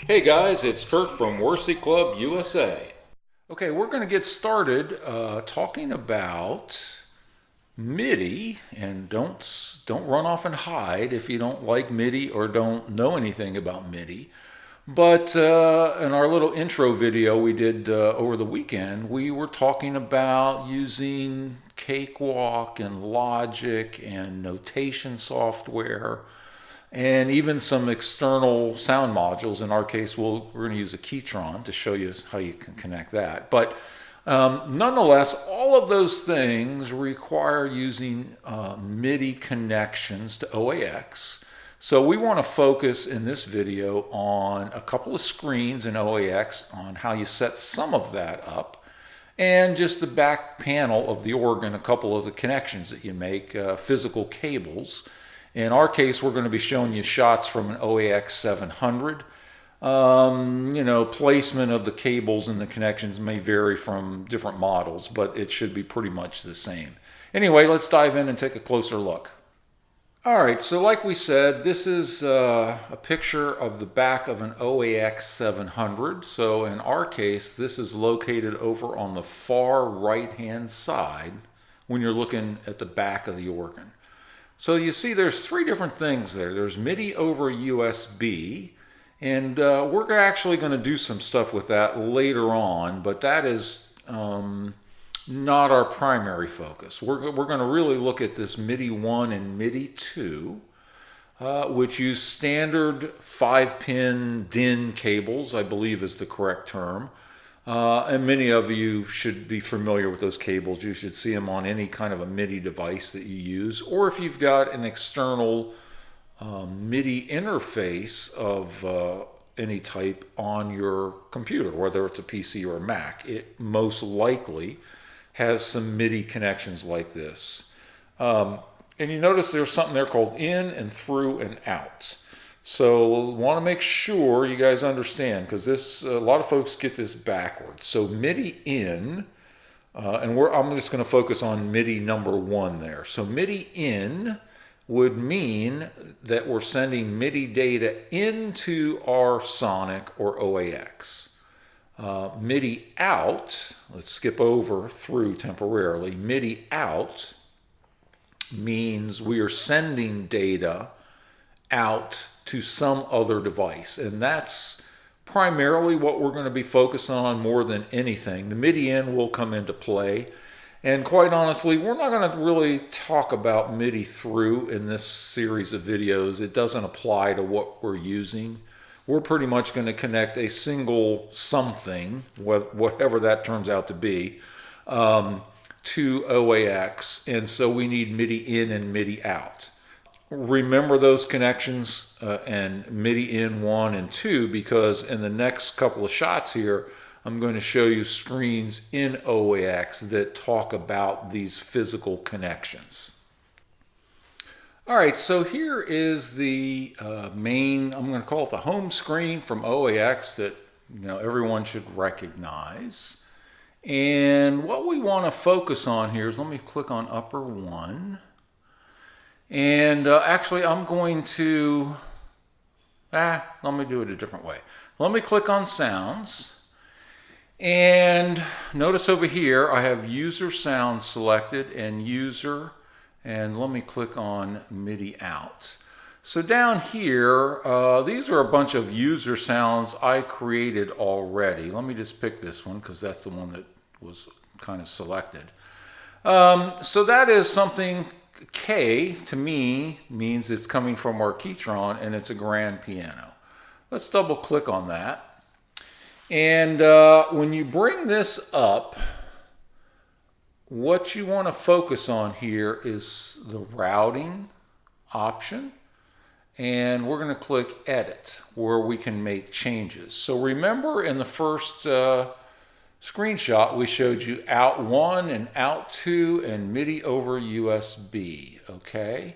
Hey guys, it's Kurt from Worsey Club USA. Okay, we're going to get started talking about MIDI, and don't run off and hide if you don't like MIDI or don't know anything about MIDI. But in our little intro video we did over the weekend, we were talking about using Cakewalk and Logic and notation software and even some external sound modules. In our case, we're going to use a Keytron to show you how you can connect that. But nonetheless, all of those things require using MIDI connections to OAX. So we want to focus in this video on a couple of screens in OAX on how you set some of that up, and just the back panel of the organ, a couple of the connections that you make, physical cables. In our case, we're going to be showing you shots from an OAX 700. Placement of the cables and the connections may vary from different models, but it should be pretty much the same. Anyway, let's dive in and take a closer look. All right, so like we said, this is a picture of the back of an OAX 700. So in our case, this is located over on the far right-hand side when you're looking at the back of the organ. So you see there's three different things there. There's MIDI over USB, and we're actually going to do some stuff with that later on, but that is not our primary focus. We're going to really look at this MIDI 1 and MIDI 2, which use standard 5-pin DIN cables, I believe is the correct term. And many of you should be familiar with those cables. You should see them on any kind of a MIDI device that you use, or if you've got an external MIDI interface of any type on your computer, whether it's a PC or a Mac, it most likely has some MIDI connections like this. And you notice there's something there called in and through and out. So want to make sure you guys understand, because a lot of folks get this backwards. So MIDI in, and I'm just going to focus on MIDI number 1 there. So MIDI in would mean that we're sending MIDI data into our Sonic or OAX. MIDI out, let's skip over through temporarily. MIDI out means we are sending data out to some other device, and that's primarily what we're going to be focusing on more than anything. The MIDI in will come into play, and quite honestly, we're not going to really talk about MIDI through in this series of videos. It doesn't apply to what we're using. We're pretty much going to connect a single something, whatever that turns out to be, to OAX, and so we need MIDI in and MIDI out. Remember those connections and MIDI in 1 and 2, because in the next couple of shots here, I'm going to show you screens in OAX that talk about these physical connections. All right, so here is the main, I'm going to call it the home screen from OAX that everyone should recognize. And what we want to focus on here is, let me click on upper 1. And actually, I'm going to, let me do it a different way. Let me click on sounds. And notice over here, I have user sound selected and user. And let me click on MIDI out. So down here, these are a bunch of user sounds I created already. Let me just pick this one because that's the one that was kind of selected. So that is something. K to me means it's coming from our Keytron, and it's a grand piano. Let's double click on that. And when you bring this up, what you want to focus on here is the routing option. And we're going to click edit, where we can make changes. So remember in the first screenshot, we showed you out 1 and out 2 and MIDI over USB, okay?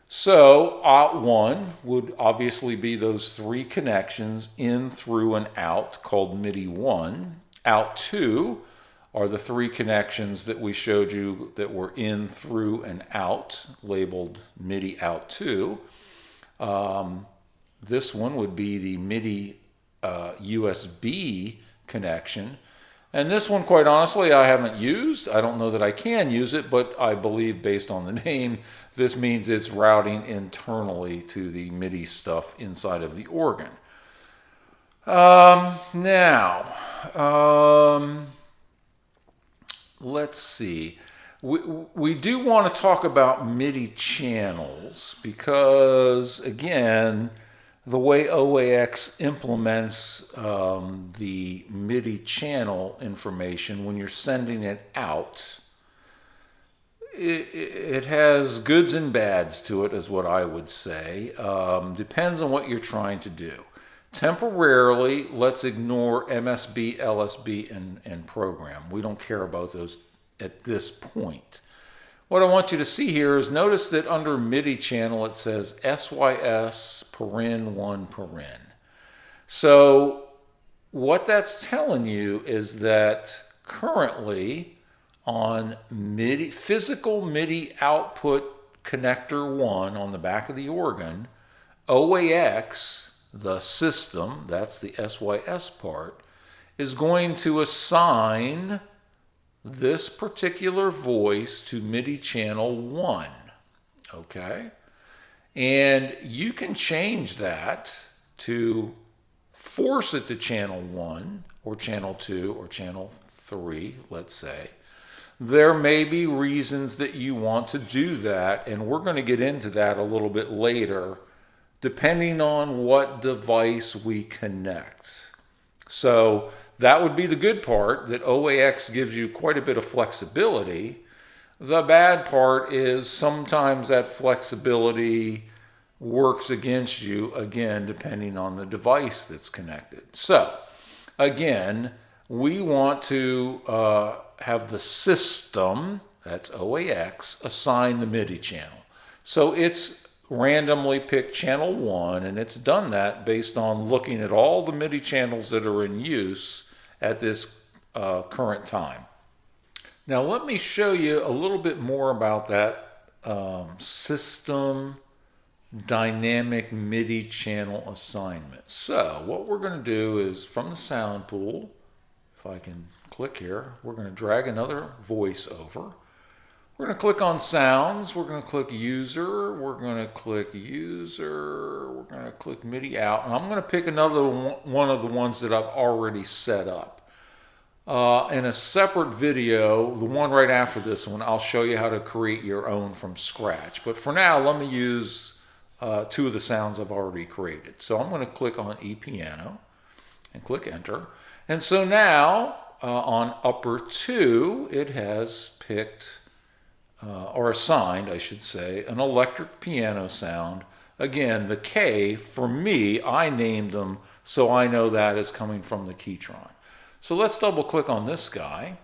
So out 1 would obviously be those 3 connections in, through, and out, called MIDI 1. Out 2 are the three connections that we showed you that were in, through, and out, labeled MIDI out 2. This one would be the MIDI USB connection. And this one, quite honestly, I haven't used. I don't know that I can use it, but I believe based on the name, this means it's routing internally to the MIDI stuff inside of the organ. Let's see. We do want to talk about MIDI channels because, again, the way OAX implements the MIDI channel information when you're sending it out, it has goods and bads to it, is what I would say. Depends on what you're trying to do. Temporarily, let's ignore MSB, LSB, and program. We don't care about those at this point. What I want you to see here is notice that under MIDI channel it says SYS paren 1 paren. So what that's telling you is that currently on MIDI, physical MIDI output connector 1 on the back of the organ, OAX, the system, that's the SYS part, is going to assign this particular voice to MIDI channel 1, okay? And you can change that to force it to channel 1 or channel 2 or channel 3, let's say. There may be reasons that you want to do that, and we're going to get into that a little bit later, depending on what device we connect. So that would be the good part, that OAX gives you quite a bit of flexibility. The bad part is sometimes that flexibility works against you, again, depending on the device that's connected. So, again, we want to have the system, that's OAX, assign the MIDI channel. So it's randomly picked channel 1, and it's done that based on looking at all the MIDI channels that are in use at this current time. Now let me show you a little bit more about that system dynamic MIDI channel assignment. So what we're going to do is from the sound pool, if I can click here, we're going to drag another voice over. We're going to click on sounds, we're going to click user, we're going to click user, we're going to click MIDI out, and I'm going to pick another one of the ones that I've already set up. In a separate video, the one right after this one, I'll show you how to create your own from scratch. But for now, let me use 2 of the sounds I've already created. So I'm going to click on ePiano and click enter. And so now on upper 2, it has picked or assigned, I should say, an electric piano sound. Again, the K, for me, I named them so I know that is coming from the Keytron. So let's double click on this guy.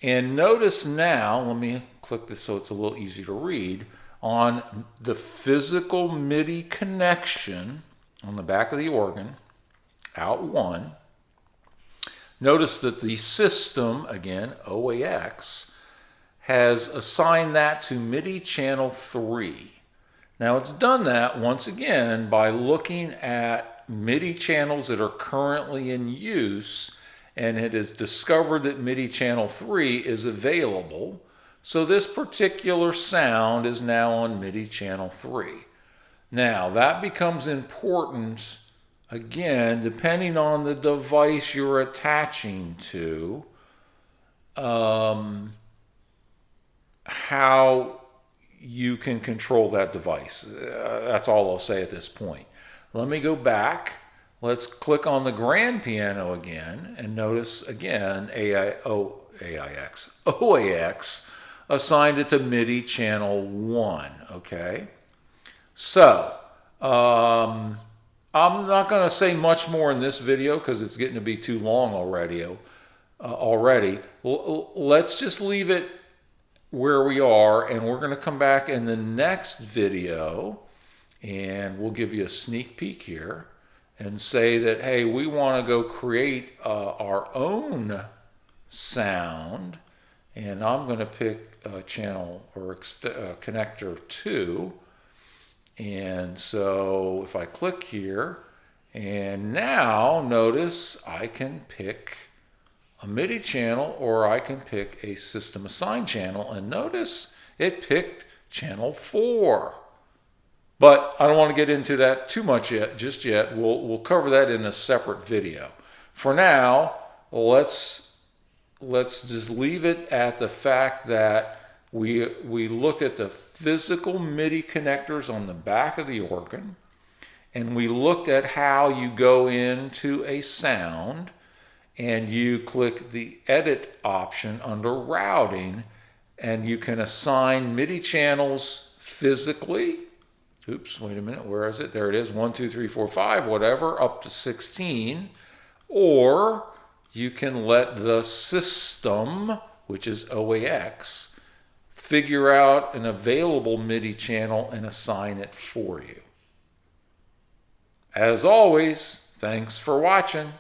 And notice now, let me click this so it's a little easier to read, on the physical MIDI connection on the back of the organ, out 1. Notice that the system, again, OAX, has assigned that to MIDI channel 3. Now it's done that once again by looking at MIDI channels that are currently in use, and it has discovered that MIDI channel 3 is available. So this particular sound is now on MIDI channel 3. Now that becomes important, again, depending on the device you're attaching to, how you can control that device. That's all I'll say at this point. Let me go back. Let's click on the grand piano again and notice again OAX assigned it to MIDI channel 1. Okay, so I'm not going to say much more in this video because it's getting to be too long already. Let's just leave it where we are, and we're going to come back in the next video and we'll give you a sneak peek here and say that, hey, we want to go create our own sound, and I'm going to pick channel or connector 2. And so if I click here, and now notice I can pick a MIDI channel or I can pick a system assigned channel, and notice it picked channel 4. But I don't want to get into that too much just yet. We'll cover that in a separate video. For now, let's just leave it at the fact that we looked at the physical MIDI connectors on the back of the organ, and we looked at how you go into a sound and you click the edit option under routing, and you can assign MIDI channels physically. Oops, wait a minute, where is it? There it is, 1, 2, 3, 4, 5, whatever, up to 16. Or you can let the system, which is OAX, figure out an available MIDI channel and assign it for you. As always, thanks for watching.